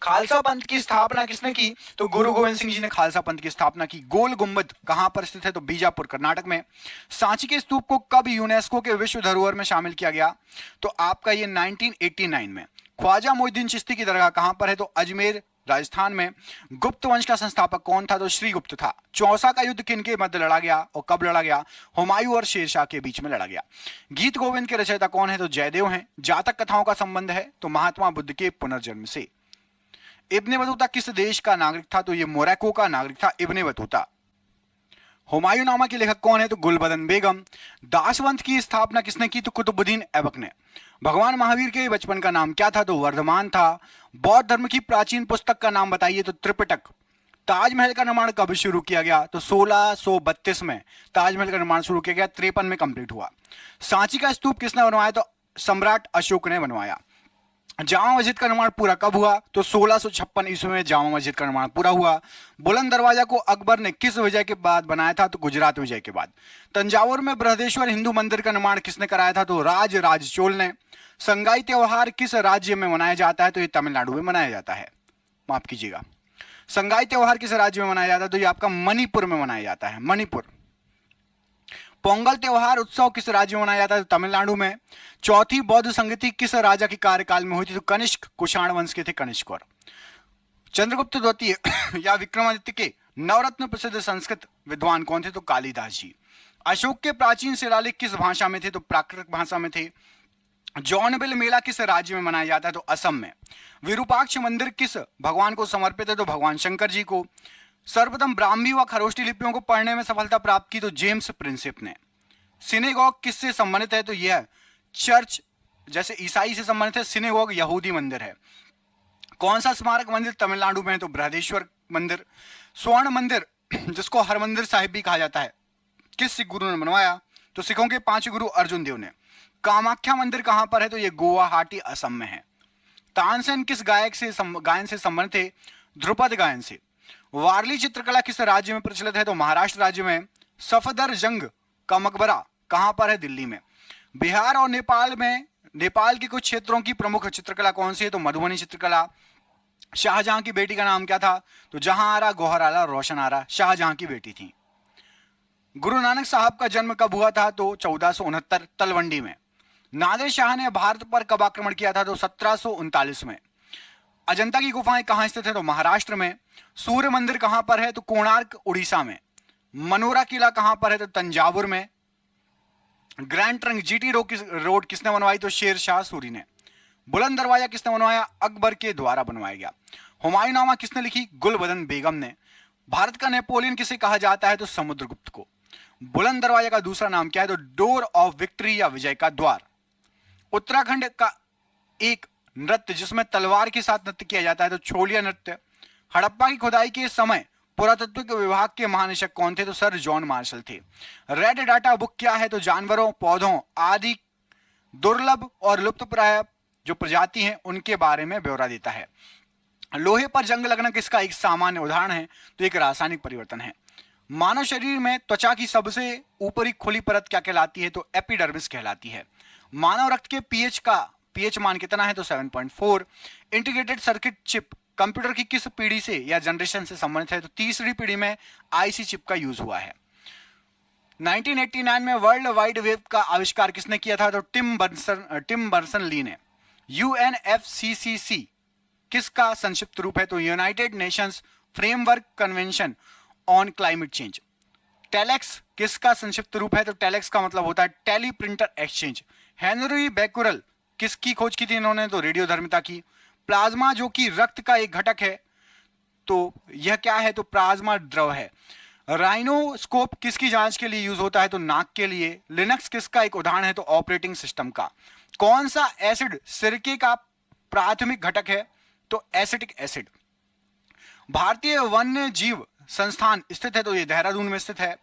खालसा पंथ की स्थापना किसने की? तो गुरु गोविंद सिंह जी ने खालसा पंथ की स्थापना की। गोल गुंबद कहां पर स्थित है? तो बीजापुर कर्नाटक में। सांची के स्तूप को कब यूनेस्को के विश्व धरोहर में शामिल किया गया? तो आपका ये 1989 में। ख्वाजा मोइनुद्दीन चिश्ती की दरगाह कहां पर है? तो अजमेर राजस्थान में। गुप्त वंश का संस्थापक कौन था? तो श्रीगुप्त था। चौसा का युद्ध किनके मध्य लड़ा गया और कब लड़ा गया? हुमायूं और शेरशाह के बीच में लड़ा गया। गीत गोविंद के रचयिता कौन है? तो जयदेव हैं। जातक कथाओं का संबंध है तो महात्मा बुद्ध के पुनर्जन्म से। इब्ने बतूता किस देश का नागरिक था? तो ये मोरक्को का नागरिक था इब्ने बतूता। हुमायूं नामा के लेखक कौन है? तो गुलबदन बेगम। दासवंत की स्थापना किसने की? तो कुतुबुद्दीन ऐबक ने। भगवान महावीर के बचपन का नाम क्या था? तो वर्धमान था। बौद्ध धर्म की प्राचीन पुस्तक का नाम बताइए? तो त्रिपिटक। ताजमहल का निर्माण कब शुरू किया गया? तो 1632 में ताजमहल का निर्माण शुरू किया गया, 53 में कंप्लीट हुआ। सांची का स्तूप किसने बनवाया? तो सम्राट अशोक ने बनवाया। जामा मस्जिद का निर्माण पूरा कब हुआ? तो 1656 ईस्वी में जामा मस्जिद का निर्माण पूरा हुआ। बुलंद दरवाजा को अकबर ने किस विजय के बाद बनाया था? तो गुजरात विजय के बाद। तंजावुर में बृहदेश्वर हिंदू मंदिर का निर्माण किसने कराया था? तो राज राज चोल ने। संगाई त्योहार किस राज्य में मनाया जाता है? तो ये तमिलनाडु में मनाया जाता है, माफ कीजिएगा। संगाई त्योहार किस राज्य में मनाया जाता है? तो ये आपका मणिपुर में मनाया जाता है, मणिपुर। पोंगल त्योहार उत्सव किस राज्य में मनाया जाता है? तो तमिलनाडु में। चौथी बौद्ध संगति किस राजा के कार्यकाल में हुई थी? तो कनिष्क कुषाण वंश के थे कनिष्क। और चंद्रगुप्त द्वितीय या विक्रमादित्य के नवरत्न प्रसिद्ध संस्कृत विद्वान कौन थे? तो कालिदास जी। अशोक के प्राचीन शिलालेख किस भाषा में थे? तो प्राकृत भाषा में थे। जौनबिल मेला किस राज्य में मनाया जाता है? तो असम में। विरूपाक्ष मंदिर किस भगवान को समर्पित है? तो भगवान शंकर जी को। सर्वप्रथम ब्राह्मी व खरोष्टी लिपियों को पढ़ने में सफलता प्राप्त की तो जेम्स प्रिंसिप ने। सिनेगॉग किससे संबंधित है? तो यह चर्च, जैसे ईसाई से संबंधित है, सिनेगॉग यहूदी मंदिर है। कौन सा स्मारक मंदिर तमिलनाडु में है? तो बृहदेश्वर मंदिर। स्वर्ण मंदिर जिसको हरमंदिर साहिब भी कहा जाता है, किस सिख गुरु ने बनवाया? तो सिखों के 5 गुरु अर्जुन देव ने। कामाख्या मंदिर कहां पर है? तो यह गुवाहाटी असम में है। तानसेन किस गायन से संबंधित थे? ध्रुपद गायन से। वारली चित्रकला किस राज्य में प्रचलित है? तो महाराष्ट्र राज्य में। सफदरजंग का मकबरा कहां पर है? दिल्ली में। बिहार और नेपाल में, नेपाल के कुछ क्षेत्रों की प्रमुख चित्रकला कौन सी है? तो मधुबनी चित्रकला। शाहजहां की बेटी का नाम क्या था? तो जहां आरा, गौहर आरा, रोशन आरा शाहजहां की बेटी थी। गुरु नानक साहब का जन्म कब हुआ था? तो 1469 तलवंडी में। नादिर शाह ने भारत पर कब आक्रमण किया था? तो 1739 में। अजंता की गुफाएं कहां स्थित है? तो महाराष्ट्र में। सूर्य मंदिर कहां पर है? तो कोणार्क उड़ीसा में। मनोरा किला कहां पर है? तो तंजावुर में। ग्रैंड ट्रंक जीटी रोड किसने बनवाई? तो शेर शाह सूरी ने। बुलंद दरवाजा किसने बनवाया? अकबर के द्वारा बनवाया गया। हुमायूं नामा किसने लिखी? गुलबदन बेगम ने। भारत का नेपोलियन किसे कहा जाता है? तो समुद्रगुप्त को। बुलंद दरवाजा का दूसरा नाम क्या है? तो डोर ऑफ विक्ट्री या विजय का द्वार। उत्तराखंड का एक नृत्य जिसमें तलवार के साथ नृत्य किया जाता है तो छोलिया नृत्य। हड़प्पा की खुदाई के समय पुरातत्व विभाग के महानिदेशक कौन थे? तो सर जॉन मार्शल थे। रेड डाटा बुक क्या है? तो जानवरों, पौधों आदि दुर्लभ और लुप्तप्राय जो प्रजाति हैं उनके बारे में ब्यौरा देता है। लोहे पर जंग लगना किसका एक सामान्य उदाहरण है? तो एक रासायनिक परिवर्तन है। मानव शरीर में त्वचा की सबसे ऊपरी खुली परत क्या कहलाती है? तो एपिडर्मिस कहलाती है। मानव रक्त के पीएच मान कितना है? तो 7.4। इंटीग्रेटेड सर्किट चिप कंप्यूटर की किस पीढ़ी से या जनरेशन से संबंधित है? तो तीसरी पीढ़ी में आईसी चिप का यूज हुआ है। 1989 में वर्ल्ड वाइड वेब का आविष्कार किसने किया था? तो टिम बर्सन ली ने। यूएनएफसीसीसी किसका संक्षिप्त रूप है? तो United Nations framework convention on climate change. Telex किसका संक्षिप्त रूप है? तो टेलेक्स का मतलब होता है tele printer exchange. Henry Becquerel किसकी खोज की थी इन्होंने? तो रेडियोधर्मिता की। प्लाज्मा जो कि रक्त का एक घटक है, तो यह क्या है? तो प्लाज्मा द्रव है। राइनोस्कोप किसकी जांच के लिए यूज होता है? तो नाक के लिए। लिनक्स किसका एक उदाहरण है? तो ऑपरेटिंग सिस्टम का। कौन सा एसिड सिरके का प्राथमिक घटक है? तो एसिटिक एसिड। भारतीय वन्य जीव संस्थान स्थित है? तो ये देहरादून में स्थित है।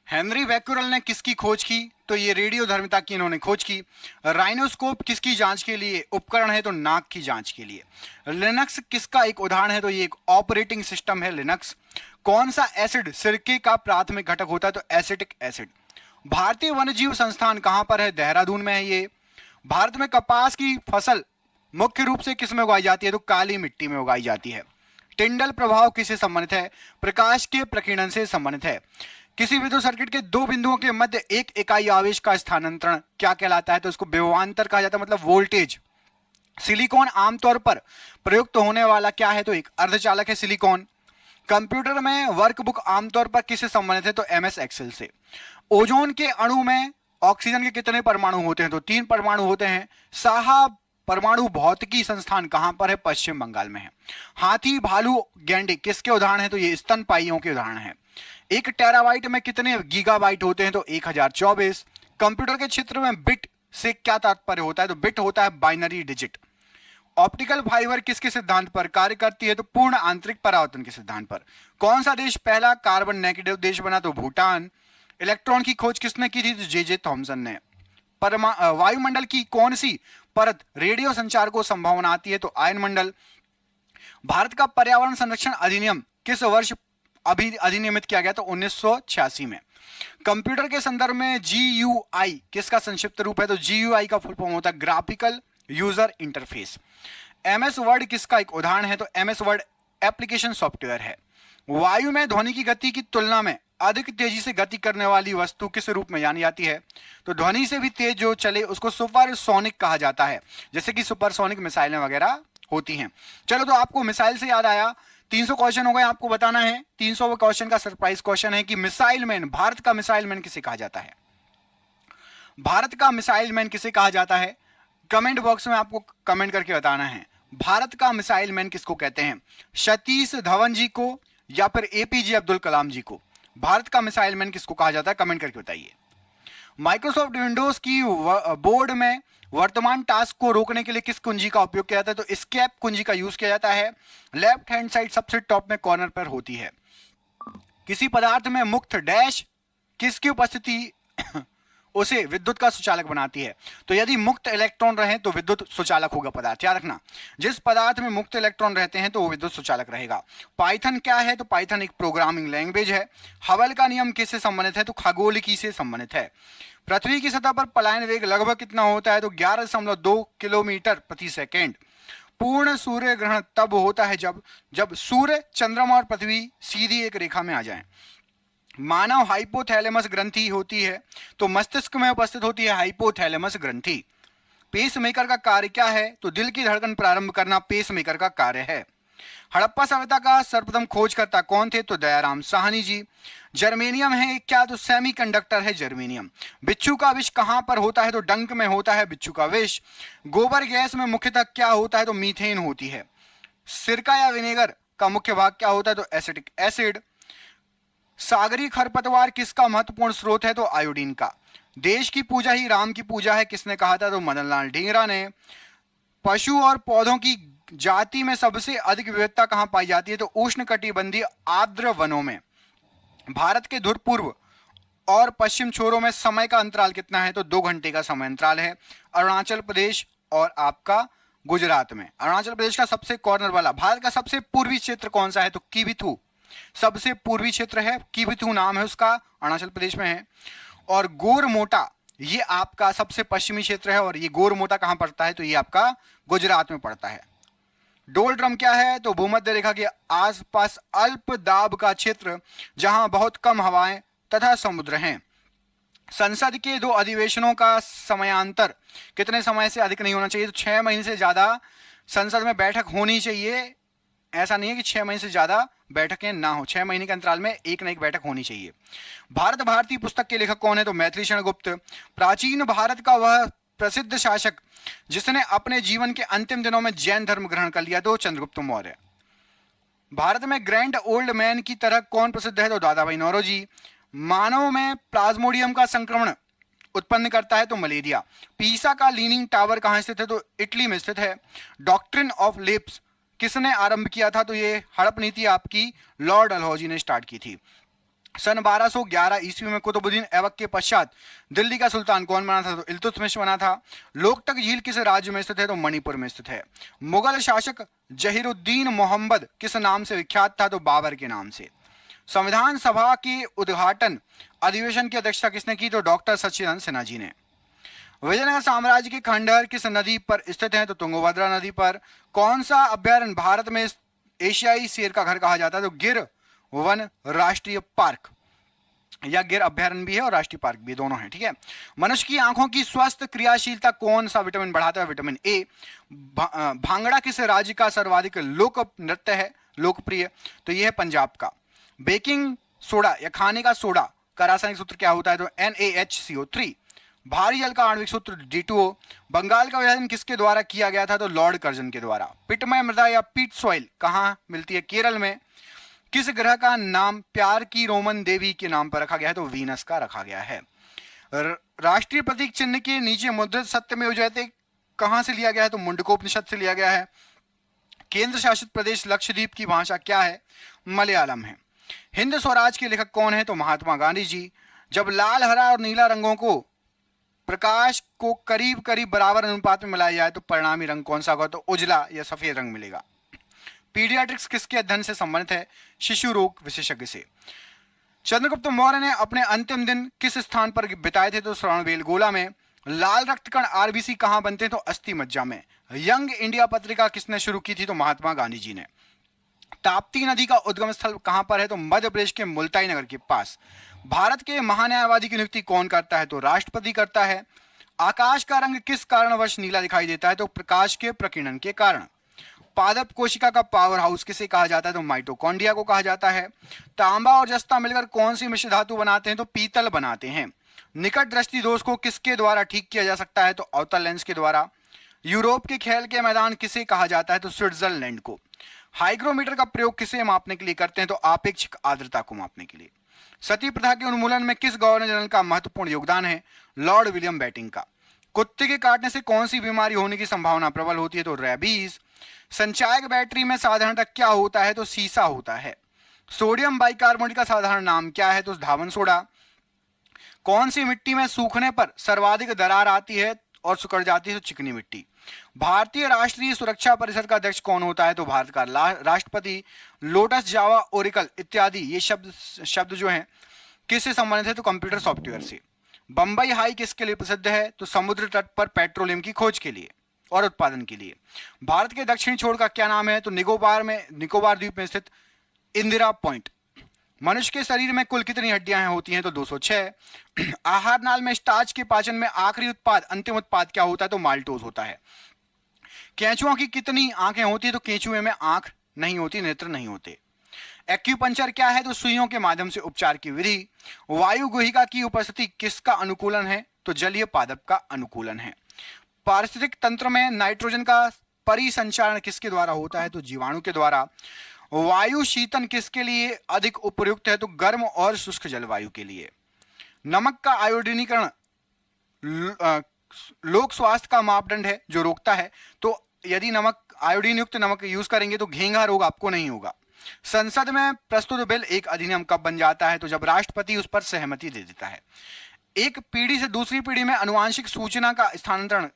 हेनरी बैकुरल ने किसकी खोज की? तो ये रेडियोधर्मिता की इन्होंने खोज की। राइनोस्कोप किसकी जांच के लिए उपकरण है? तो नाक की जांच के लिए। लिनक्स किसका एक उदाहरण है? तो ये एक ऑपरेटिंग सिस्टम है लिनक्स। कौन सा एसिड सिरके का प्राथमिक घटक होता है? तो एसिटिक एसिड। भारतीय वन्यजीव संस्थान कहां पर है? देहरादून में है ये। भारत में कपास की फसल मुख्य रूप से किस में उगाई जाती है? तो काली मिट्टी में उगाई जाती है। टिंडल प्रभाव किससे संबंधित है? प्रकाश के प्रकीर्णन से संबंधित है। किसी विद्युत सर्किट के दो बिंदुओं के मध्य एक इकाई आवेश का स्थानांतरण क्या कहलाता है? तो इसको विभवांतर कहा जाता है, मतलब वोल्टेज। सिलिकॉन आमतौर पर प्रयुक्त होने वाला क्या है? तो एक अर्धचालक है सिलिकॉन। कंप्यूटर में वर्कबुक आमतौर पर किससे संबंधित है? तो एमएस एक्सेल से। ओजोन के अणु में ऑक्सीजन के कितने परमाणु होते हैं? तो 3 परमाणु होते हैं। साहा परमाणु भौतिकी संस्थान कहां पर है? पश्चिम बंगाल में है। हाथी, भालू, गैंडे किसके उदाहरण है? तो ये स्तनपायियों के उदाहरण है। 1 टेराबाइट में कितने गीगाबाइट होते हैं? तो 1024। कंप्यूटर के क्षेत्र में बिट से क्या तात्पर्य होता है? तो बिट होता है बाइनरी डिजिट। ऑप्टिकल फाइबर किसके सिद्धांत पर कार्य करती है? तो पूर्ण आंतरिक परावर्तन के सिद्धांत पर। कौन सा देश पहला कार्बन नेगेटिव देश बना? तो भूटान। इलेक्ट्रॉन की खोज किसने की थी? तो जे थॉमसन ने। वायुमंडल की कौन सी परत रेडियो संचार को संभव बनाती है? तो आयनमंडल। भारत का पर्यावरण संरक्षण अधिनियम किस वर्ष अधिनियमित किया गया? तो 1986 में। कंप्यूटर के संदर्भ में GUI किसका संक्षिप्त रूप है? तो GUI का फुल फॉर्म होता है graphical user interface. MS word किसका एक उदाहरण है? तो MS वर्ड एप्लीकेशन सॉफ्टवेयर है। वायु में ध्वनि की गति की तुलना में अधिक तेजी से गति करने वाली वस्तु किस रूप में जानी जाती है? तो ध्वनि से भी तेज जो चले उसको सुपरसोनिक कहा जाता है, जैसे कि सुपरसोनिक मिसाइलें वगैरह होती हैं। चलो, तो आपको मिसाइल से याद आया, 300 क्वेश्चन हो गए, आपको बताना है। 300 क्वेश्चन का सरप्राइज क्वेश्चन है कि मिसाइल मैन, भारत का मिसाइल मैन किसे कहा जाता है? भारत का मिसाइल मैन किसे कहा जाता है? कमेंट बॉक्स में आपको कमेंट करके बताना है। भारत का मिसाइल मैन किसको कहते हैं? सतीश धवन जी को या फिर APJ अब्दुल कलाम जी को? भारत का मिसाइल मैन किसको कहा जाता है? कमेंट करके बताइए। माइक्रोसॉफ्ट विंडोज की बोर्ड में वर्तमान टास्क को रोकने के लिए किस कुंजी का उपयोग किया जाता है? तो एस्केप कुंजी का यूज किया जाता है। लेफ्ट हैंड साइड सबसे टॉप में कॉर्नर पर होती है। किसी पदार्थ में मुक्त डैश किसकी उपस्थिति उसे विद्युत का सुचालक बनाती है? तो यदि मुक्त इलेक्ट्रॉन रहे तो विद्युत सुचालक होगा पदार्थ। याद रखना, जिस पदार्थ में मुक्त इलेक्ट्रॉन रहते हैं तो वो विद्युत सुचालक रहेगा। पाइथन क्या है? तो पाइथन एक प्रोग्रामिंग लैंग्वेज है। हबल का नियम किससे संबंधित है? तो खगोलिकी से संबंधित है। पृथ्वी की सतह पर पलायन वेग लगभग कितना होता है? तो 11.2 किलोमीटर प्रति सेकेंड। पूर्ण सूर्य ग्रहण तब होता है जब सूर्य, चंद्रमा और पृथ्वी सीधी एक रेखा में आ जाएं। मानव हाइपोथैलेमस ग्रंथि होती है तो मस्तिष्क में उपस्थित होती है हाइपोथैलेमस ग्रंथि। पेसमेकर का कार्य क्या है? तो दिल की धड़कन प्रारंभ करना पेसमेकर का कार्य है। हड़प्पा सभ्यता का सर्वप्रथम खोजकर्ता कौन थे? तो दयाराम साहनी जी। जर्मेनियम है क्या? तो सेमीकंडक्टर है जर्मेनियम। बिच्छू का विष कहां पर होता है? तो डंक में होता है बिच्छू का विष। गोबर गैस में मुख्यतः क्या होता है? तो मीथेन होती है। सिरका या विनेगर का मुख्य भाग क्या होता है? तो एसिटिक एसिड। सागरी खरपतवार किसका महत्वपूर्ण स्रोत है? तो आयोडीन का। देश की पूजा ही राम की पूजा है किसने कहा था? तो मदनलाल ढींगरा ने। पशु और पौधों की जाति में सबसे अधिक विविधता कहां पाई जाती है? तो उष्णकटिबंधीय आर्द्र वनों में। भारत के ध्रुव पूर्व और पश्चिम छोरों में समय का अंतराल कितना है? तो 2 घंटे का समय अंतराल है। अरुणाचल प्रदेश और आपका गुजरात में। अरुणाचल प्रदेश का सबसे कॉर्नर वाला। भारत का सबसे पूर्वी क्षेत्र कौन सा है? तो किबिथू सबसे पूर्वी क्षेत्र है, किबिथू नाम है उसका, अरुणाचल प्रदेश में है। और गोरमोटा ये आपका सबसे पश्चिमी क्षेत्र है, और ये गोरमोटा कहां पड़ता है? तो ये आपका गुजरात में पड़ता है। डोल ड्रम क्या है? तो भूमध्य रेखा के आसपास अल्प दाब का क्षेत्र जहां बहुत कम हवाएं तथा समुद्र हैं। संसद के 2 अधिवेशनों का समयांतर कितने समय से अधिक नहीं होना चाहिए? तो 6 महीने से ज्यादा संसद में बैठक होनी चाहिए। ऐसा नहीं है कि 6 महीने से ज्यादा बैठकें ना हो, 6 महीने के अंतराल में एक न एक बैठक होनी चाहिए। भारत भारती पुस्तक के लेखक कौन है? तो मैथिली शरण गुप्त। प्राचीन भारत का वह प्रसिद्ध शासक जिसने अपने जीवन के अंतिम दिनों में जैन धर्म ग्रहण कर लिया? तो चंद्रगुप्त मौर्य। भारत में ग्रैंड ओल्ड मैन की तरह कौन प्रसिद्ध है? तो दादा भाई नौरोजी। मानव में प्लाज्मोडियम का संक्रमण उत्पन्न करता है? तो मलेरिया। पीसा का लीनिंग टावर कहां स्थित है? तो इटली में स्थित है। डॉक्ट्रिन ऑफ लेप्स किसने आरंभ किया था? तो ये हड़प नीति आपकी लॉर्ड डलहौजी ने स्टार्ट की थी। सन 1211 ईस्वी में कुतुबुद्दीन ऐबक के पश्चात दिल्ली का सुल्तान कौन बना था? तो इल्तुतमिश बना था। लोकटक झील किस राज्य में स्थित है? तो मणिपुर में स्थित है। मुगल शासक जहीरुद्दीन मोहम्मद किस नाम से विख्यात था? तो बाबर के नाम से। संविधान सभा के उद्घाटन अधिवेशन की अध्यक्षता किसने की? तो डॉक्टर सच्चिदानंद सिन्हा जी ने। विजयनगर साम्राज्य के खंडहर किस नदी पर स्थित है? तो तुंगभद्रा नदी पर। कौन सा अभ्यारण्य भारत में एशियाई शेर का घर कहा जाता है? तो गिर वन राष्ट्रीय पार्क, या गिर अभ्यारण्य भी है और राष्ट्रीय पार्क भी, दोनों है, ठीक है। मनुष्य की आंखों की स्वस्थ क्रियाशीलता कौन सा विटामिन बढ़ाता है? Vitamin A. भांगड़ा किस राज्य का सर्वाधिक लोक नृत्य है, लोकप्रिय? तो यह है पंजाब का। बेकिंग सोडा या खाने का सोडा का रासायनिक सूत्र क्या होता है? तो NaHCO3। भारी जल का आणविक सूत्र D2O। बंगाल का विभाजन किसके द्वारा किया गया था? तो लॉर्ड कर्जन के द्वारा। पिटमय मृदा या पीट सॉइल कहाँ मिलती है? केरल में। किस ग्रह का नाम प्यार की रोमन देवी के नाम पर रखा गया है? तो वीनस का रखा गया है। राष्ट्रीय प्रतीक चिन्ह के नीचे मुद्रित सत्यमेव जयते कहां से लिया गया है? तो मुंडकोपनिषद से लिया गया है। केंद्र शासित प्रदेश लक्षद्वीप की भाषा क्या है? मलयालम है। हिंद स्वराज के लेखक कौन है? तो महात्मा गांधी जी। जब लाल, हरा और नीला रंगों को प्रकाश को करीब करीब बराबर अनुपात में मिलाया जाए तो परिणामी रंग कौन सा होगा? तो उजला या सफेद रंग मिलेगा। पीडियाट्रिक्स किसके अध्ययन से संबंधित है? शिशु रोग विशेषज्ञ से। चंद्रगुप्त मौर्य ने अपने अंतिम दिन किस स्थान पर बिताए थे? तो श्रवणबेलगोला में। लाल रक्त कण आरबीसी कहां बनते हैं? तो अस्थि मज्जा में। यंग इंडिया पत्रिका किसने शुरू की थी? तो महात्मा गांधी जी ने। ताप्ती नदी का उद्गम स्थल कहां पर है? तो मध्य प्रदेश के मुल्ताई नगर के पास। भारत के महान्यायवादी की नियुक्ति कौन करता है? तो राष्ट्रपति करता है। आकाश का रंग किस कारणवश नीला दिखाई देता है? तो प्रकाश के प्रकीर्णन के कारण। पादप कोशिका का पावर हाउस किसे कहा जाता है? तो माइटोकॉन्ड्रिया को कहा जाता है। तांबा और जस्ता मिलकर कौन सी मिश्र धातु बनाते हैं? तो पीतल बनाते हैं। निकट दृष्टि दोष को किसके द्वारा ठीक किया जा सकता है? तो अवतल लेंस के द्वारा। यूरोप के खेल के मैदान किसे कहा जाता है? तो स्विट्जरलैंड को। हाइग्रोमीटर का प्रयोग किसे मापने के लिए करते हैं? तो आपेक्षिक आर्द्रता को मापने के लिए। सती प्रथा के उन्मूलन में किस गवर्नर जनरल का महत्वपूर्ण योगदान है? लॉर्ड विलियम बेटिंग का। कुत्ते के काटने से कौन सी बीमारी होने की संभावना प्रबल होती है? तो रेबीज। संचायक बैटरी में साधारणतः क्या होता है? तो सीसा होता है। सोडियम बाइकार्बोनेट का साधारण नाम क्या है? तो धावन सोडा। कौन सी मिट्टी में सूखने पर सर्वाधिक दरार आती है और सिकुड़ जाती है? तो चिकनी मिट्टी। भारतीय राष्ट्रीय सुरक्षा परिषद का अध्यक्ष कौन होता है? तो भारत का राष्ट्रपति। लोटस, जावा, ओरेकल इत्यादि ये शब्द जो हैं किससे संबंधित है? तो कंप्यूटर सॉफ्टवेयर से। बंबई हाई किसके लिए प्रसिद्ध है? तो समुद्र तट पर पेट्रोलियम की खोज के लिए और उत्पादन के लिए। भारत के दक्षिणी छोर का क्या नाम है? तो निकोबार द्वीप में स्थित इंदिरा पॉइंट। मनुष्य के शरीर में कुल कितनी हड्डियां होती हैं? तो 206। आहार नाल में स्टार्च के पाचन में आखिरी उत्पाद, अंतिम उत्पाद क्या होता है? तो माल्टोज होता है। केंचुओं की कितनी आंखें होती है? तो केंचुए में आंख नहीं होती, नेत्र नहीं होते। एक्यूपंक्चर क्या है? तो सुइयों के माध्यम से उपचार की विधि। वायु गुहिका की उपस्थिति किसका अनुकूलन है? तो जलीय पादप का अनुकूलन है। पारिस्थितिक तंत्र में नाइट्रोजन का परिसंचारण किसके द्वारा होता है? तो जीवाणु के द्वारा। वायु शीतन किसके लिए अधिक उपयुक्त है? तो गर्म और शुष्क जलवायु के लिए। नमक का आयोडीनीकरण लोक स्वास्थ्य का मापदंड है जो रोकता है। तो यदि नमक, आयोडीन युक्त नमक यूज करेंगे तो घेंघा रोग आपको नहीं होगा। संसद में प्रस्तुत बिल एक अधिनियम कब बन जाता है? तो जब राष्ट्रपति उस पर सहमति दे देता है। एक पीढ़ी से दूसरी पीढ़ी में अनुवांशिक सूचना का स्थानांतरण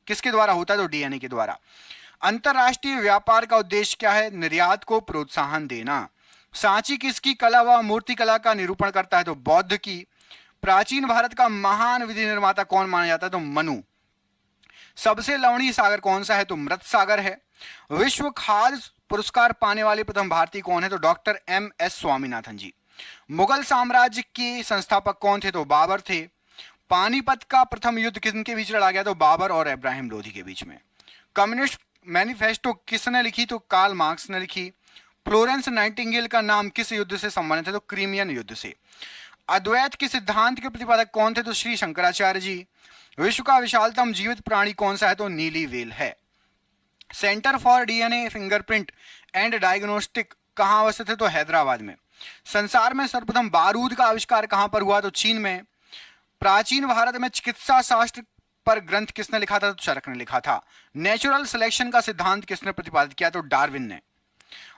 किसके द्वारा होता है? तो डीएनए के द्वारा। अंतरराष्ट्रीय व्यापार का उद्देश्य क्या है? निर्यात को प्रोत्साहन देना। सांची किसकी कला व मूर्ति कला का निरूपण करता है? तो बौद्ध की। प्राचीन भारत का महान विधि निर्माता कौन माना जाता है? तो मनु। सबसे लवणीय सागर कौन सा है? तो मृत सागर है। विश्व खाद्य पुरस्कार पाने वाले प्रथम भारतीय कौन है? तो डॉक्टर MS स्वामीनाथन जी। मुगल साम्राज्य के संस्थापक कौन थे? तो बाबर थे। पानीपत का प्रथम युद्ध किनके बीच लड़ा गया? तो बाबर और इब्राहिम लोधी के बीच में। कम्युनिस्ट मैनिफेस्टो किसने लिखी? तो कार्ल मार्क्स ने लिखी। फ्लोरेंस नाइटिंगेल का नाम किस युद्ध से संबंधित है? तो क्रीमियन युद्ध से। अद्वैत के सिद्धांत के प्रतिपादक कौन थे? तो श्री शंकराचार्य जी। विश्व का विशालतम जीवित प्राणी कौन सा है? तो नीली व्हेल है। Centre for DNA fingerprint and diagnostic कहां अवस्थित है? तो हैदराबाद में। संसार में सर्वप्रथम बारूद का आविष्कार कहां पर हुआ? तो चीन में। प्राचीन भारत में चिकित्सा शास्त्र पर ग्रंथ किसने लिखा था? तो चरक ने लिखा था। नेचुरल सिलेक्शन का सिद्धांत किसने प्रतिपादित किया? तो डार्विन ने।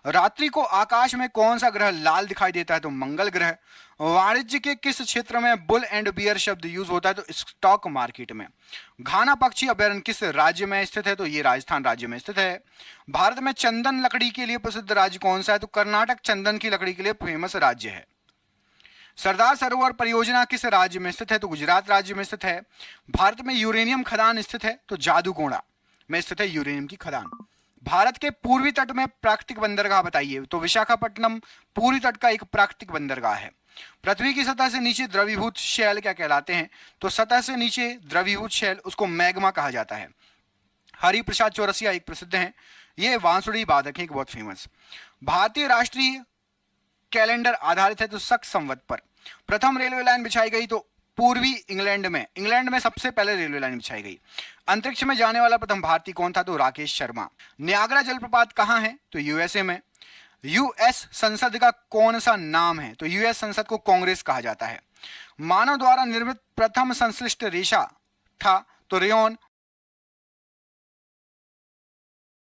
रात्रि को आकाश में कौन सा ग्रह लाल दिखाई देता है? तो मंगल ग्रह। वाणिज्य के किस क्षेत्र में बुल एंड बियर शब्द यूज होता है? तो स्टॉक मार्केट में। घाना पक्षी अभ्यारण्य किस राज्य में स्थित है? तो ये राजस्थान राज्य में स्थित है। भारत में चंदन लकड़ी के लिए प्रसिद्ध राज्य कौन सा है? तो कर्नाटक चंदन की लकड़ी के लिए फेमस राज्य है। सरदार सरोवर परियोजना किस राज्य में स्थित है? तो गुजरात राज्य में स्थित है। भारत में यूरेनियम खदान स्थित है? तो जादूगोड़ा में स्थित है यूरेनियम की खदान। भारत के पूर्वी तट में प्राकृतिक बंदरगाह बताइए। तो विशाखापट्टनम पूर्वी तट का एक प्राकृतिक बंदरगाह है। पृथ्वी की सतह से नीचे द्रवीभूत शैल क्या कहलाते हैं? तो सतह से नीचे द्रवीभूत शैल उसको मैग्मा कहा जाता है। हरिप्रसाद चौरसिया एक प्रसिद्ध हैं, ये बांसुरी वादक हैं, एक बहुत फेमस। भारतीय राष्ट्रीय कैलेंडर आधारित है तो शक संवत पर। प्रथम रेलवे लाइन बिछाई गई तो पूर्वी इंग्लैंड में सबसे पहले रेलवे लाइन बिछाई गई। अंतरिक्ष में जाने वाला प्रथम भारतीय कौन था? तो राकेश शर्मा। नियाग्रा जलप्रपात कहाँ है? तो यूएसए में। यूएस संसद का कौन सा नाम है? तो यूएस संसद को कांग्रेस कहा जाता है। मानव द्वारा निर्मित प्रथम संश्लिष्ट रेशा था? तो रेयॉन